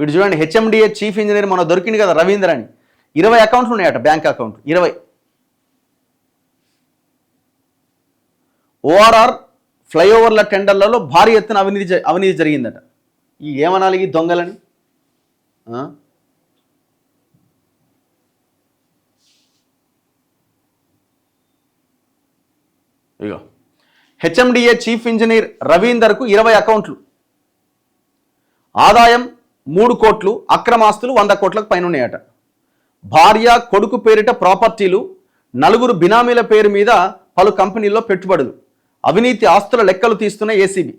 వీడు చూడండి, HMDA chief engineer మొన్న దొరికింది కదా రవీందర్ అని. 20 అకౌంట్లు ఉన్నాయట, బ్యాంక్ అకౌంట్ 20. ఓఆర్ఆర్ ఫ్లైఓవర్ల టెండర్లలో భారీ ఎత్తున అవినీతి జరిగిందట. ఈ ఏమనాలి ఈ దొంగలని? ఇగో హెచ్ఎండిఏ చీఫ్ ఇంజనీర్ రవీందర్కు 20 అకౌంట్లు, ఆదాయం 3 కోట్లు, అక్రమాస్తులు 100 కోట్లకు పైన ఉన్నాయట. భార్య కొడుకు పేరిట ప్రాపర్టీలు, 4 బినామీల పేరు మీద పలు కంపెనీల్లో పెట్టుబడులు, అవినీతి ఆస్తుల లెక్కలు తీస్తున్న ACB.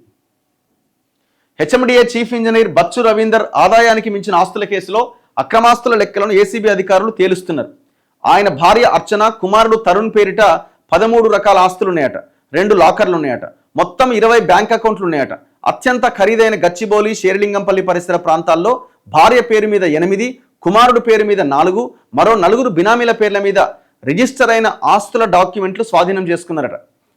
HMDA chief engineer Bachchu Ravinder ఆదాయానికి మించిన ఆస్తుల కేసులో అక్రమాస్తుల లెక్కలను ఏసీబీ అధికారులు తేలుస్తున్నారు. ఆయన భార్య అర్చన, కుమారుడు తరుణ్ పేరిట 13 రకాల ఆస్తులు ఉన్నాయట, 2 లాకర్లు ఉన్నాయట, మొత్తం 20 బ్యాంక్ అకౌంట్లు ఉన్నాయట. అత్యంత ఖరీదైన గచ్చిబౌలి, షేర్లింగంపల్లి పరిసర ప్రాంతాల్లో భార్య పేరు మీద 8, కుమారుడు పేరు మీద 4, మరో 4 బినామీల పేర్ల మీద రిజిస్టర్ అయిన ఆస్తుల డాక్యుమెంట్లు స్వాధీనం చేసుకున్నారట.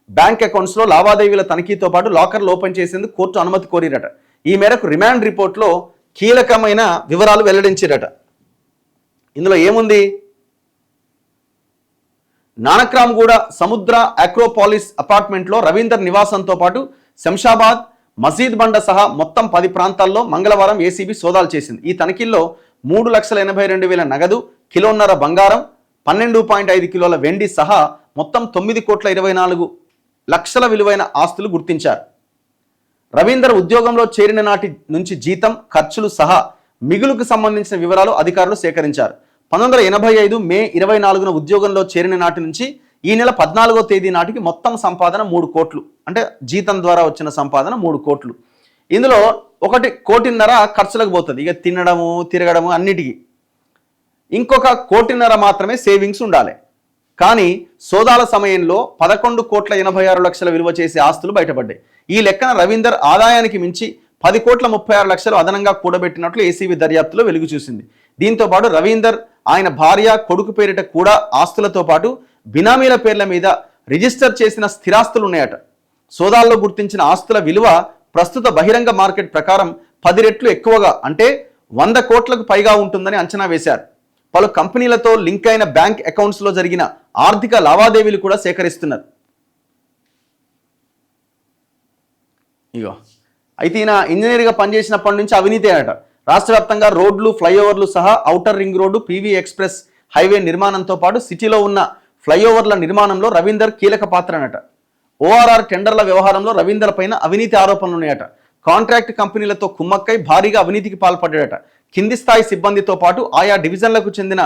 బ్యాంక్ అకౌంట్స్లో లావాదేవీల తనిఖీతో పాటు లాకర్లు ఓపెన్ చేసేందుకు కోర్టు అనుమతి కోరిరట. ఈ మేరకు రిమాండ్ రిపోర్ట్లో కీలకమైన వివరాలు వెల్లడించారట. ఇందులో ఏముంది? నానక్రామ్గూడ సముద్ర అక్రోపాలిస్ అపార్ట్మెంట్లో రవీందర్ నివాసంతో పాటు శంషాబాద్, మసీద్ బండ సహా మొత్తం 10 ప్రాంతాల్లో మంగళవారం ఏసీబీ సోదాలు చేసింది. ఈ తనిఖీల్లో 3,82,000 నగదు, కిలోన్నర బంగారం, 12.5 కిలోల వెండి సహా మొత్తం 9,24,00,000 విలువైన ఆస్తులు గుర్తించారు. రవీందర్ ఉద్యోగంలో చేరిన నాటి నుంచి జీతం, ఖర్చులు సహా మిగులుకు సంబంధించిన వివరాలు అధికారులు సేకరించారు. 1985 మే 24న ఉద్యోగంలో చేరిన నాటి నుంచి ఈ నెల 14వ తేదీ నాటికి మొత్తం సంపాదన 3 కోట్లు, అంటే జీతం ద్వారా వచ్చిన సంపాదన 3 కోట్లు. ఇందులో 1.5 కోటిన్నర ఖర్చులకు పోతుంది, ఇక తినడము తిరగడము అన్నిటికీ. ఇంకొక 1.5 కోటి మాత్రమే సేవింగ్స్ ఉండాలి. కానీ సోదాల సమయంలో 11,86,00,000 విలువ చేసే ఆస్తులు బయటపడ్డాయి. ఈ లెక్కన రవీందర్ ఆదాయానికి మించి 10,36,00,000 అదనంగా కూడబెట్టినట్లు ఏసీబీ దర్యాప్తులో వెలుగు చూసింది. దీంతో పాటు రవీందర్, ఆయన భార్య, కొడుకు పేరిట కూడా ఆస్తులతో పాటు బినామీల పేర్ల మీద రిజిస్టర్ చేసిన స్థిరాస్తులు ఉన్నాయట. సోదాల్లో గుర్తించిన ఆస్తుల విలువ ప్రస్తుత బహిరంగ మార్కెట్ ప్రకారం 10 రెట్లు ఎక్కువగా, అంటే 100 కోట్లకు పైగా ఉంటుందని అంచనా వేశారు. పలు కంపెనీలతో లింక్ అయిన బ్యాంక్ అకౌంట్స్లో జరిగిన ఆర్థిక లావాదేవీలు కూడా సేకరిస్తున్నారు. ఇగో అయితే ఈయన ఇంజనీర్గా పనిచేసినప్పటి నుంచి అవినీతి అట. రాష్ట్ర వ్యాప్తంగా రోడ్లు, ఫ్లైఓవర్లు సహా outer ring road, PV express highway నిర్మాణంతో పాటు సిటీలో ఉన్న ఫ్లైఓవర్ల నిర్మాణంలో రవీందర్ కీలక పాత్ర అనట. ఓఆర్ఆర్ టెండర్ల వ్యవహారంలో రవీందర్ పైన అవినీతి ఆరోపణలు ఉన్నాయట. కాంట్రాక్ట్ కంపెనీలతో కుమ్మక్కై భారీగా అవినీతికి పాల్పడ్డాడట. కింది స్థాయి సిబ్బందితో పాటు ఆయా డివిజన్లకు చెందిన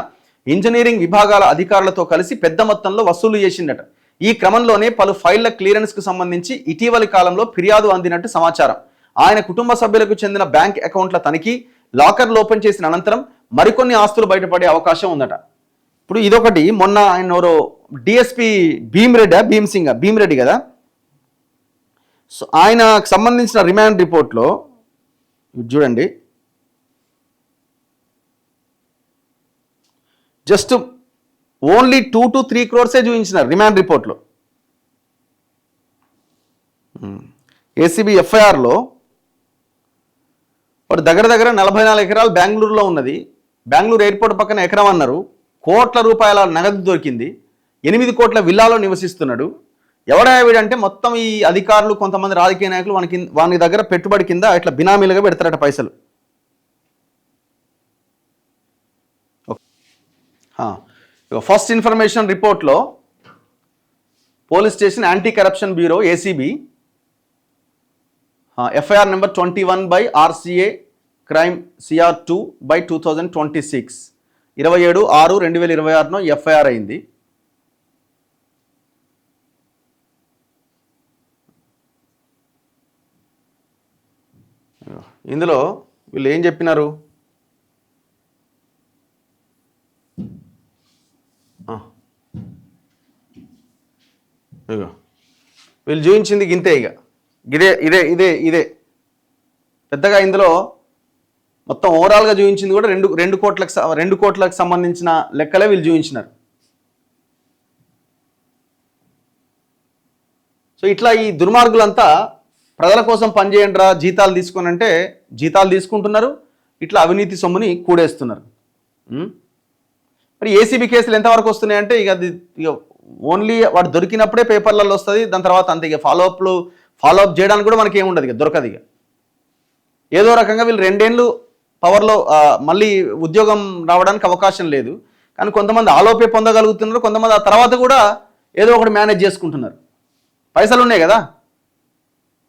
ఇంజనీరింగ్ విభాగాల అధికారులతో కలిసి పెద్ద మొత్తంలో వసూలు చేసిందట. ఈ క్రమంలోనే పలు ఫైళ్ల క్లియరెన్స్కు సంబంధించి ఇటీవలి కాలంలో ఫిర్యాదు అందినట్టు సమాచారం. ఆయన కుటుంబ సభ్యులకు చెందిన బ్యాంక్ అకౌంట్ల తనిఖీ, లాకర్లు ఓపెన్ చేసిన అనంతరం మరికొన్ని ఆస్తులు బయటపడే అవకాశం ఉందట. ఇప్పుడు ఇదొకటి. మొన్న ఆయన ఎవరో డిఎస్పీ భీమ్రెడ్డి కదా, సో ఆయనకు సంబంధించిన రిమాండ్ రిపోర్ట్లో చూడండి, జస్ట్ ఓన్లీ 2 to 3 crores చూపించినారు రిమాండ్ రిపోర్ట్లో. ఏసీబీ ఎఫ్ఐఆర్లో వాడు దగ్గర 44 ఎకరాలు బెంగళూరులో ఉన్నది, బెంగళూరు ఎయిర్పోర్ట్ పక్కన ఎకరం అన్నారు, కోట్ల రూపాయల నగదు దొరికింది, 8 కోట్ల విల్లాలో నివసిస్తున్నాడు. ఎవడా వీడంటే మొత్తం ఈ అధికారులు, కొంతమంది రాజకీయ నాయకులు వాని దగ్గర పెట్టుబడి కింద ఇట్లా బినామీలుగా పెడతారట పైసలు. ఫస్ట్ ఇన్ఫర్మేషన్ రిపోర్ట్లో police station anti corruption bureau ACB FIR number 21/RCA crime CR2/2026 27/6/2026 FIR అయింది. ఇందులో వీళ్ళు ఏం చెప్పినారు? వీళ్ళు చూపించింది గింతే, ఇక ఇదే పెద్దగా. ఇందులో మొత్తం ఓవరాల్గా చూపించింది కూడా 2 కోట్లకు సంబంధించిన లెక్కలే వీళ్ళు చూపించినారు. సో ఇట్లా ఈ దుర్మార్గులంతా ప్రజల కోసం పనిచేయండిరా, జీతాలు తీసుకోనంటే జీతాలు తీసుకుంటున్నారు, ఇట్లా అవినీతి సొమ్ముని కూడేస్తున్నారు. మరి ఏసీబీ కేసులు ఎంతవరకు వస్తున్నాయంటే ఇక అది ఇక ఓన్లీ వాడు దొరికినప్పుడే పేపర్లలో వస్తుంది, దాని తర్వాత అంతే. ఇక ఫాలోఅప్ చేయడానికి కూడా మనకి ఏముండదు, ఇక దొరకదు. ఇక ఏదో రకంగా వీళ్ళు 2 ఏళ్ళు పవర్లో మళ్ళీ ఉద్యోగం రావడానికి అవకాశం లేదు. కానీ కొంతమంది ఆలోపే పొందగలుగుతున్నారు, కొంతమంది ఆ తర్వాత కూడా ఏదో ఒకటి మేనేజ్ చేసుకుంటున్నారు. పైసలు ఉన్నాయి కదా.